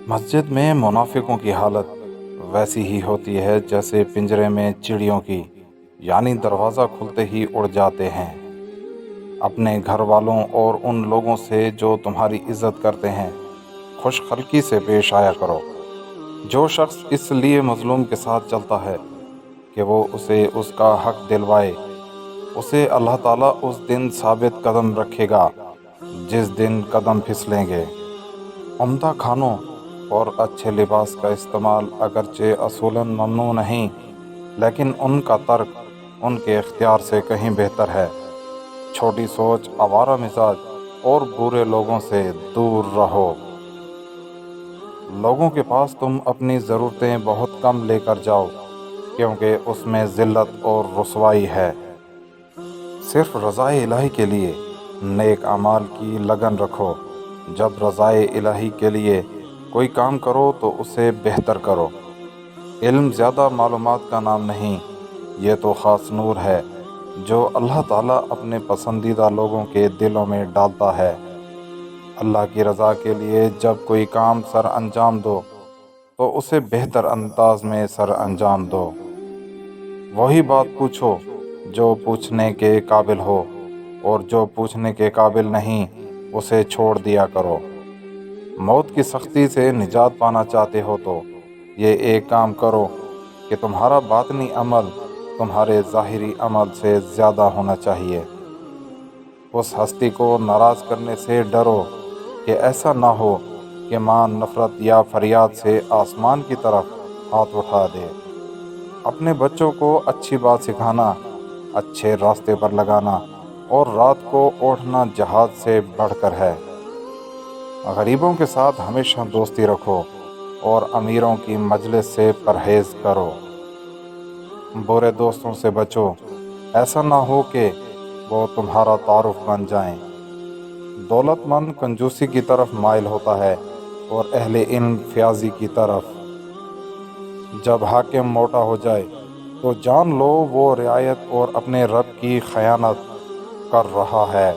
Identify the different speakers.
Speaker 1: مسجد میں منافقوں کی حالت ویسی ہی ہوتی ہے جیسے پنجرے میں چڑیوں کی، یعنی دروازہ کھلتے ہی اڑ جاتے ہیں۔ اپنے گھر والوں اور ان لوگوں سے جو تمہاری عزت کرتے ہیں خوش خلقی سے پیش آیا کرو۔ جو شخص اس لیے مظلوم کے ساتھ چلتا ہے کہ وہ اسے اس کا حق دلوائے، اسے اللہ تعالیٰ اس دن ثابت قدم رکھے گا جس دن قدم پھسلیں گے۔ عمدہ کھانوں اور اچھے لباس کا استعمال اگرچہ اصولاً ممنوع نہیں، لیکن ان کا ترک ان کے اختیار سے کہیں بہتر ہے۔ چھوٹی سوچ، آوارہ مزاج اور برے لوگوں سے دور رہو۔ لوگوں کے پاس تم اپنی ضرورتیں بہت کم لے کر جاؤ، کیونکہ اس میں ذلت اور رسوائی ہے۔ صرف رضائے الہی کے لیے نیک اعمال کی لگن رکھو۔ جب رضائے الہی کے لیے کوئی کام کرو تو اسے بہتر کرو۔ علم زیادہ معلومات کا نام نہیں، یہ تو خاص نور ہے جو اللہ تعالیٰ اپنے پسندیدہ لوگوں کے دلوں میں ڈالتا ہے۔ اللہ کی رضا کے لیے جب کوئی کام سر انجام دو تو اسے بہتر انداز میں سر انجام دو۔ وہی بات پوچھو جو پوچھنے کے قابل ہو، اور جو پوچھنے کے قابل نہیں اسے چھوڑ دیا کرو۔ موت کی سختی سے نجات پانا چاہتے ہو تو یہ ایک کام کرو کہ تمہارا باطنی عمل تمہارے ظاہری عمل سے زیادہ ہونا چاہیے۔ اس ہستی کو ناراض کرنے سے ڈرو کہ ایسا نہ ہو کہ ماں نفرت یا فریاد سے آسمان کی طرف ہاتھ اٹھا دے۔ اپنے بچوں کو اچھی بات سکھانا، اچھے راستے پر لگانا اور رات کو اوڑھنا جہاد سے بڑھ کر ہے۔ غریبوں کے ساتھ ہمیشہ دوستی رکھو اور امیروں کی مجلس سے پرہیز کرو۔ برے دوستوں سے بچو، ایسا نہ ہو کہ وہ تمہارا تعارف بن جائیں۔ دولت مند کنجوسی کی طرف مائل ہوتا ہے اور اہل علم فیاضی کی طرف۔ جب حاکم موٹا ہو جائے تو جان لو وہ رعایت اور اپنے رب کی خیانت کر رہا ہے۔